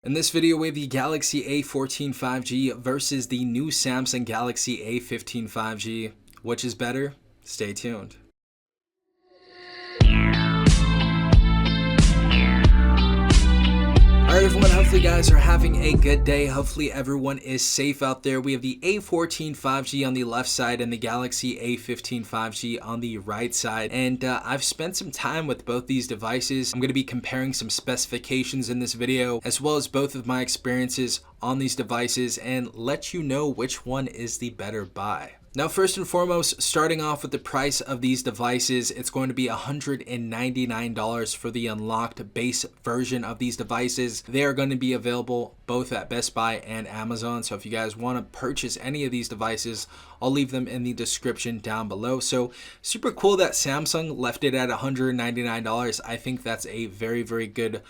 In this video, we have the Galaxy A14 5G versus the new Samsung Galaxy A15 5G. Which is better? Stay tuned. Alright everyone, hopefully you guys are having a good day. Hopefully everyone is safe out there. We have the A14 5G on the left side and the Galaxy A15 5G on the right side. And I've spent some time with both these devices. I'm going to be comparing some specifications in this video, as well as both of my experiences on these devices, and let you know which one is the better buy. Now, first and foremost, starting off with the price of these devices, it's going to be $199 for the unlocked base version of these devices. They are going to be available both at Best Buy and Amazon. So if you guys want to purchase any of these devices, I'll leave them in the description down below. So super cool that Samsung left it at $199. I think that's a very, very good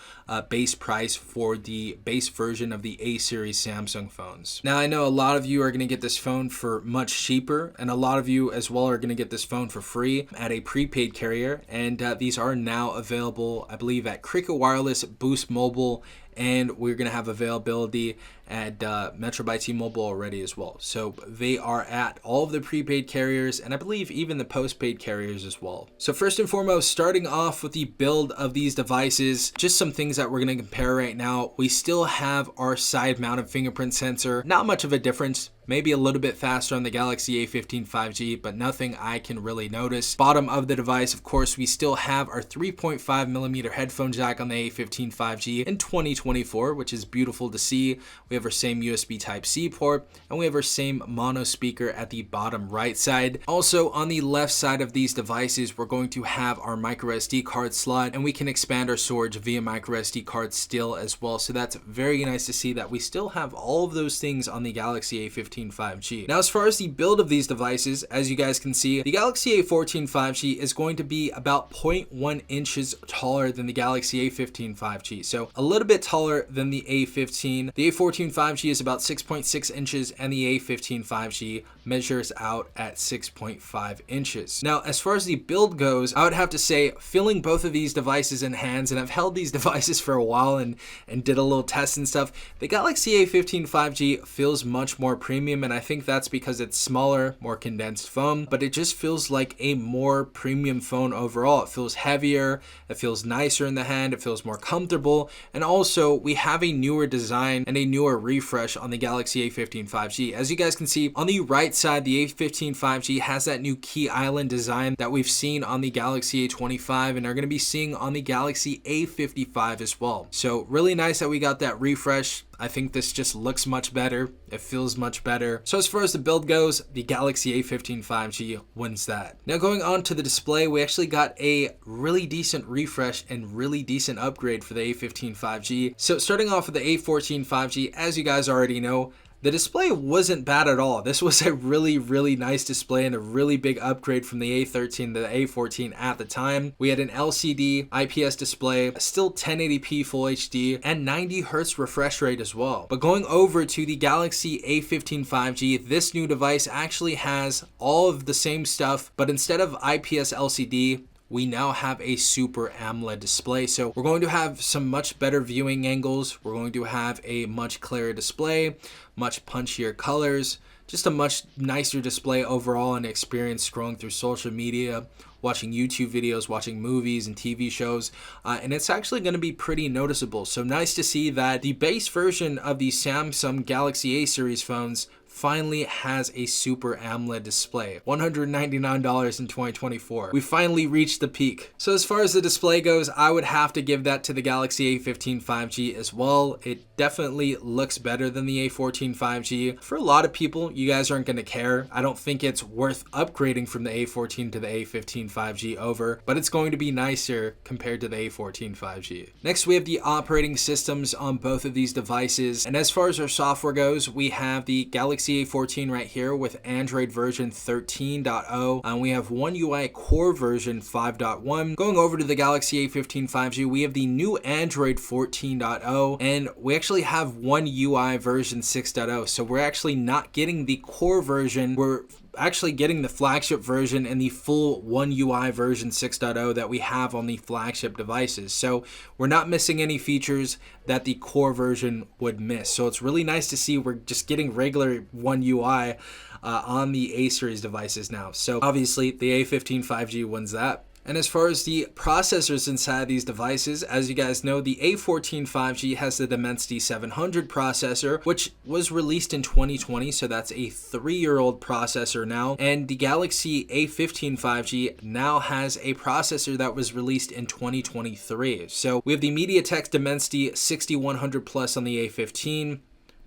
base price for the base version of the A series Samsung phones. Now, I know a lot of you are going to get this phone for much cheaper, and a lot of you as well are going to get this phone for free at a prepaid carrier. And these are now available, I believe, at Cricket Wireless, Boost Mobile, and we're going to have availability at Metro by T-Mobile already as well. So they are at all of the prepaid carriers, and I believe even the postpaid carriers as well. So first and foremost, starting off with the build of these devices, just some things that we're going to compare right now. We still have our side-mounted fingerprint sensor. Not much of a difference. Maybe a little bit faster on the Galaxy A15 5G, but nothing I can really notice. Bottom of the device, of course, we still have our 3.5mm headphone jack on the A15 5G in 2024, which is beautiful to see. We have our same USB Type-C port, and we have our same mono speaker at the bottom right side. Also, on the left side of these devices, we're going to have our microSD card slot, and we can expand our storage via microSD card still as well. So that's very nice to see that we still have all of those things on the Galaxy A15 5G. Now, as far as the build of these devices, as you guys can see, the Galaxy A14 5G is going to be about 0.1 inches taller than the Galaxy A15 5G. So a little bit taller than the A15. The A14 5G is about 6.6 inches, and the A15 5G measures out at 6.5 inches. Now, as far as the build goes, I would have to say, feeling both of these devices in hands, and I've held these devices for a while and did a little test and stuff, the Galaxy A15 5G feels much more premium. And I think that's because it's smaller, more condensed phone, but it just feels like a more premium phone overall. It feels heavier, it feels nicer in the hand, it feels more comfortable, and also we have a newer design and a newer refresh on the Galaxy A15 5G. As you guys can see, on the right side, the A15 5G has that new key island design that we've seen on the Galaxy A25 and are going to be seeing on the Galaxy A55 as well. So really nice that we got that refresh. I think this just looks much better. It feels much better. So as far as the build goes, the Galaxy A15 5G wins that. Now going on to the display, we actually got a really decent refresh and really decent upgrade for the A15 5G. So starting off with the A14 5G, as you guys already know, the display wasn't bad at all. This was a really, really nice display and a really big upgrade from the A13 to the A14 at the time. We had an LCD IPS display, still 1080p Full HD, and 90 Hz refresh rate as well. But going over to the Galaxy A15 5G, this new device actually has all of the same stuff, but instead of IPS LCD, we now have a Super AMOLED display. So we're going to have some much better viewing angles. We're going to have a much clearer display, much punchier colors, just a much nicer display overall and experience scrolling through social media, watching YouTube videos, watching movies and TV shows, and it's actually going to be pretty noticeable. So nice to see that the base version of the Samsung Galaxy A series phones finally has a Super AMOLED display. $199 in 2024. We finally reached the peak. So as far as the display goes, I would have to give that to the Galaxy A15 5G as well. It definitely looks better than the A14 5G. For a lot of people, you guys aren't going to care. I don't think it's worth upgrading from the A14 to the A15 5G over, but it's going to be nicer compared to the A14 5G. Next, we have the operating systems on both of these devices. And as far as our software goes, we have the Galaxy A14 right here with Android version 13.0, and we have One UI Core version 5.1. Going over to the Galaxy A15 5G, we have the new Android 14.0, and we actually have One UI version 6.0. So we're actually not getting the core version. We're actually getting the flagship version and the full One UI version 6.0 that we have on the flagship devices. So we're not missing any features that the core version would miss. So it's really nice to see we're just getting regular One UI on the A series devices now. So obviously the A15 5G wins that. And as far as the processors inside these devices, as you guys know, the A14 5G has the Dimensity 700 processor, which was released in 2020, so that's a 3-year-old processor now. And the Galaxy A15 5G now has a processor that was released in 2023. So we have the MediaTek Dimensity 6100 Plus on the A15,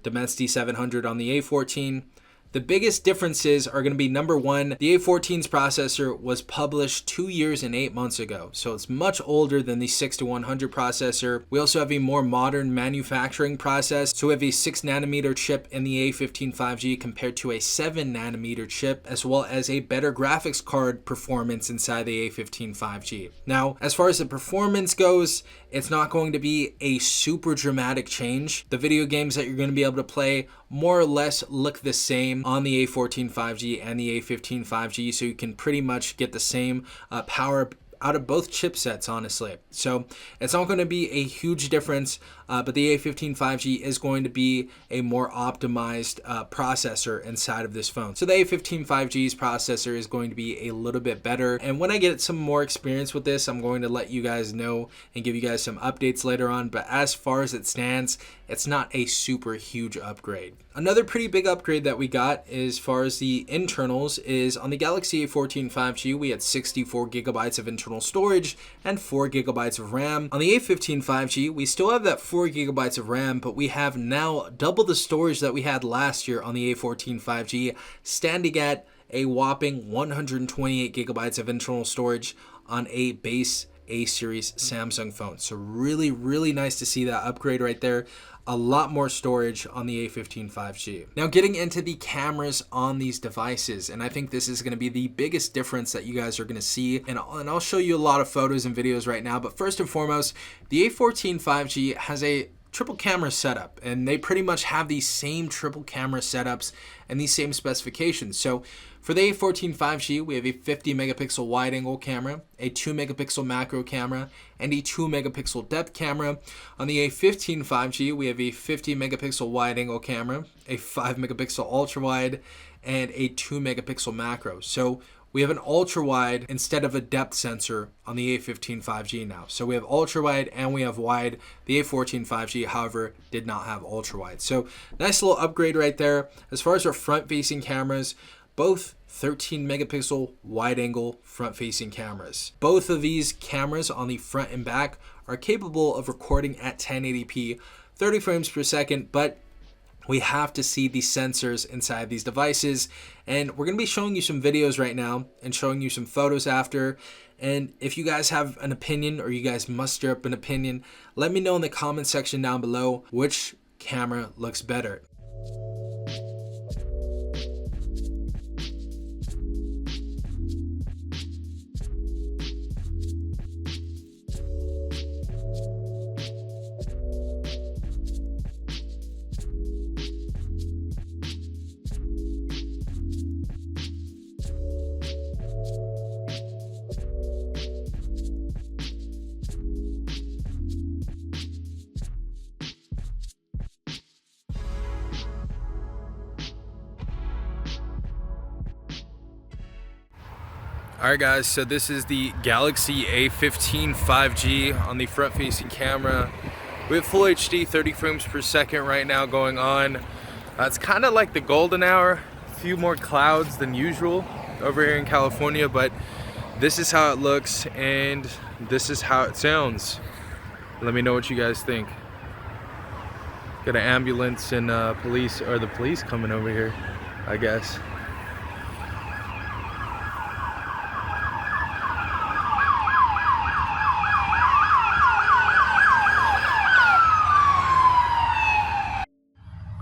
Dimensity 700 on the A14. The biggest differences are going to be, number one, the A14's processor was published 2 years and 8 months ago, so it's much older than the 6100 processor. We also have a more modern manufacturing process, so we have a 6nm chip in the A15 5G compared to a 7nm chip, as well as a better graphics card performance inside the A15 5G. Now, as far as the performance goes, it's not going to be a super dramatic change. The video games that you're going to be able to play more or less look the same on the A14 5G and the A15 5G, so you can pretty much get the same power out of both chipsets, honestly. So it's not going to be a huge difference, but the A15 5G is going to be a more optimized processor inside of this phone. So the A15 5G's processor is going to be a little bit better. And when I get some more experience with this, I'm going to let you guys know and give you guys some updates later on. But as far as it stands, it's not a super huge upgrade. Another pretty big upgrade that we got as far as the internals is on the Galaxy A14 5G, we had 64 gigabytes of internal storage and 4 gigabytes of RAM. On the A15 5G, we still have that 4 gigabytes of RAM, but we have now double the storage that we had last year on the A14 5G, standing at a whopping 128 gigabytes of internal storage on a base A series Samsung phone. So really, really nice to see that upgrade right there. A lot more storage on the A15 5G. Now getting into the cameras on these devices, and I think this is going to be the biggest difference that you guys are going to see, and I'll show you a lot of photos and videos right now, but first and foremost, the A14 5G has a triple camera setup, and they pretty much have these same triple camera setups and these same specifications. So for the A14 5G, we have a 50 megapixel wide angle camera, a 2 megapixel macro camera, and a 2 megapixel depth camera. On the A15 5G, we have a 50 megapixel wide angle camera, a 5 megapixel ultra wide, and a 2 megapixel macro. So we have an ultra wide instead of a depth sensor on the A15 5G now. So we have ultra wide and we have wide. The A14 5G, however, did not have ultra wide. So nice little upgrade right there. As far as our front facing cameras, both 13 megapixel wide angle front facing cameras. Both of these cameras on the front and back are capable of recording at 1080p, 30 frames per second, but we have to see the sensors inside these devices, and we're going to be showing you some videos right now and showing you some photos after. And if you guys have an opinion, or you guys muster up an opinion, let me know in the comment section down below which camera looks better. Alright guys, so this is the Galaxy A15 5G on the front facing camera. We have full HD 30 frames per second right now going on. It's kind of like the golden hour, a few more clouds than usual over here in California, but this is how it looks and this is how it sounds. Let me know what you guys think. Got an ambulance and police, or the police coming over here, I guess.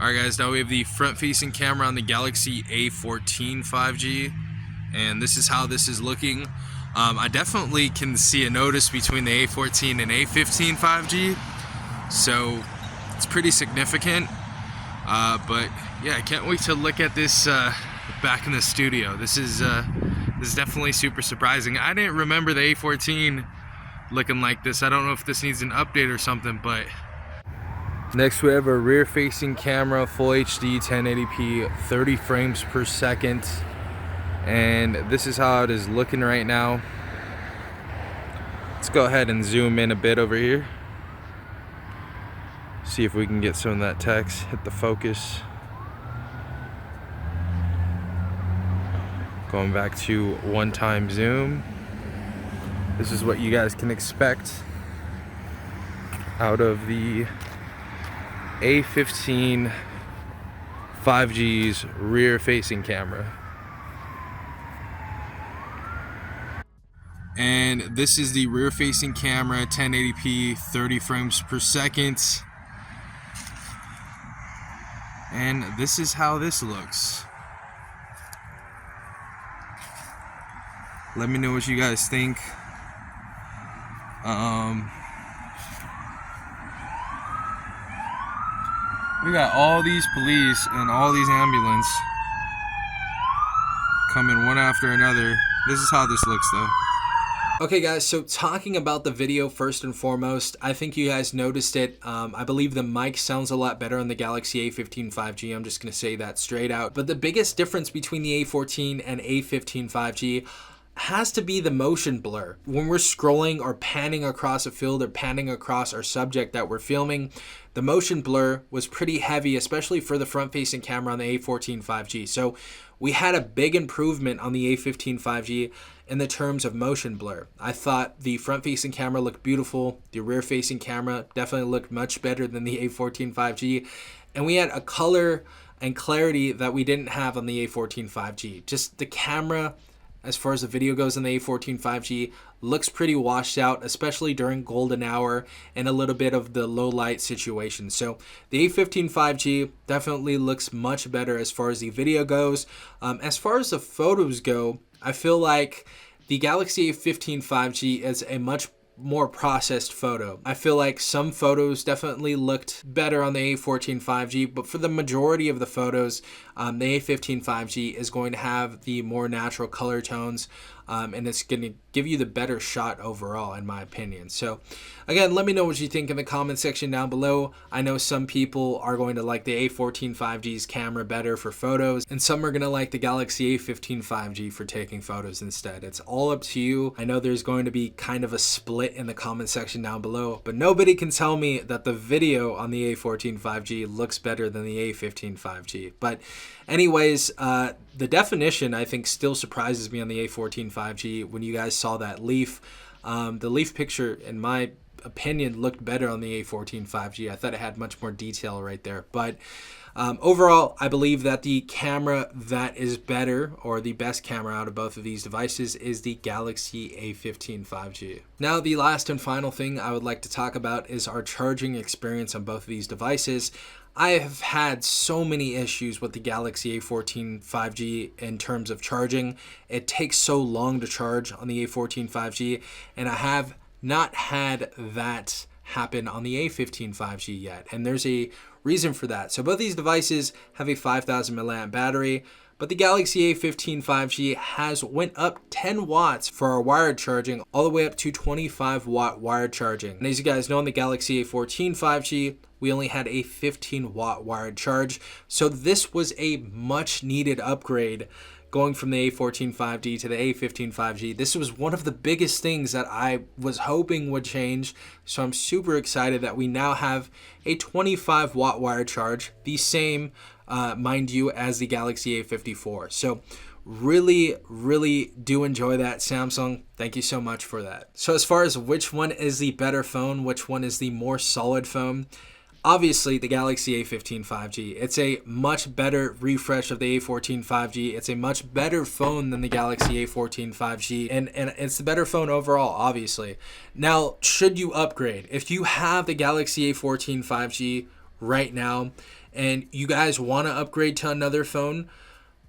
Alright guys, now we have the front facing camera on the Galaxy A14 5G, and this is how this is looking. I definitely can see a notice between the A14 and A15 5G, so it's pretty significant. But yeah, I can't wait to look at this back in the studio. This is definitely super surprising. I didn't remember the A14 looking like this. I don't know if this needs an update or something, but next we have a rear facing camera, full HD 1080p 30 frames per second, and this is how it is looking right now. Let's go ahead and zoom in a bit over here, see if we can get some of that text, hit the focus. Going back to one-time zoom. This is what you guys can expect out of the A15 5G's rear facing camera. And this is the rear facing camera, 1080p 30 frames per second. And this is how this looks. Let me know what you guys think. We got all these police and all these ambulance coming one after another. This is how this looks though. Okay guys, so talking about the video first and foremost, I think you guys noticed it. I believe the mic sounds a lot better on the Galaxy A15 5G. I'm just going to say that straight out. But the biggest difference between the A14 and A15 5G has to be the motion blur. When we're scrolling or panning across a field or panning across our subject that we're filming, the motion blur was pretty heavy, especially for the front-facing camera on the A14 5G. So we had a big improvement on the A15 5G in the terms of motion blur. I thought the front-facing camera looked beautiful. The rear-facing camera definitely looked much better than the A14 5G. And we had a color and clarity that we didn't have on the A14 5G. Just the camera, as far as the video goes on the A14 5G, looks pretty washed out, especially during golden hour and a little bit of the low light situation. So the A15 5G definitely looks much better as far as the video goes. As far as the photos go, I feel like the Galaxy A15 5G is a much more processed photo. I feel like some photos definitely looked better on the A14 5G, but for the majority of the photos, the A15 5G is going to have the more natural color tones, and it's going to give you the better shot overall, in my opinion. So again, let me know what you think in the comment section down below. I know some people are going to like the A14 5G's camera better for photos, and some are going to like the Galaxy A15 5G for taking photos instead. It's all up to you. I know there's going to be kind of a split in the comment section down below, but nobody can tell me that the video on the A14 5G looks better than the A15 5G. But anyways, the definition I think still surprises me on the A14 5G. When you guys saw that leaf, the leaf picture, in my opinion, looked better on the A14 5G. I thought it had much more detail right there. But overall, I believe that the camera that is better, or the best camera out of both of these devices, is the Galaxy A15 5G. Now, the last and final thing I would like to talk about is our charging experience on both of these devices. I have had so many issues with the Galaxy A14 5G in terms of charging. It takes so long to charge on the A14 5G, and I have not had that happen on the A15 5G yet, and there's a reason for that. So both these devices have a 5,000 milliamp battery, but the Galaxy A15 5G has went up 10 watts for our wired charging, all the way up to 25 watt wired charging. And as you guys know, on the Galaxy A14 5G, we only had a 15 watt wired charge. So this was a much needed upgrade going from the A14 5G to the A15 5G. This was one of the biggest things that I was hoping would change. So I'm super excited that we now have a 25 watt wired charge, the same, mind you, as the Galaxy A54. So really do enjoy that, Samsung. Thank you so much for that. So as far as which one is the better phone, which one is the more solid phone, obviously the Galaxy A15 5G. It's a much better refresh of the A14 5G. It's a much better phone than the Galaxy A14 5G, and it's the better phone overall, obviously. Now, should you upgrade? If you have the Galaxy A14 5G right now and you guys want to upgrade to another phone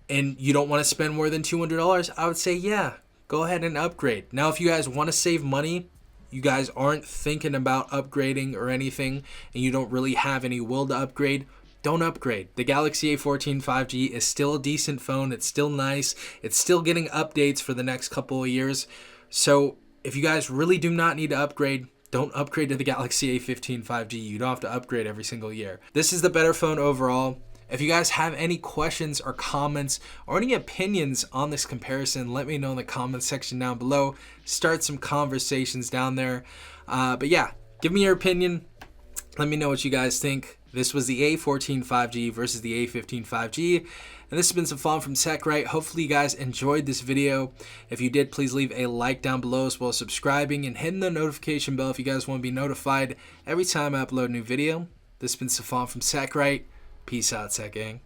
and you don't want to spend more than $200, I would say, yeah, go ahead and upgrade. Now, if you guys want to save money, you guys aren't thinking about upgrading or anything, and you don't really have any will to upgrade, don't upgrade. The Galaxy A14 5G is still a decent phone. It's still nice. It's still getting updates for the next couple of years. So if you guys really do not need to upgrade, don't upgrade to the Galaxy A15 5G. You don't have to upgrade every single year. This is the better phone overall. If you guys have any questions or comments or any opinions on this comparison, let me know in the comments section down below. Start some conversations down there. But yeah, give me your opinion. Let me know what you guys think. This was the A14 5G versus the A15 5G. And this has been some fun from TechRight. Hopefully you guys enjoyed this video. If you did, please leave a like down below as well as subscribing and hitting the notification bell if you guys want to be notified every time I upload a new video. This has been Safan from TechRight. Peace out, Tech Gang.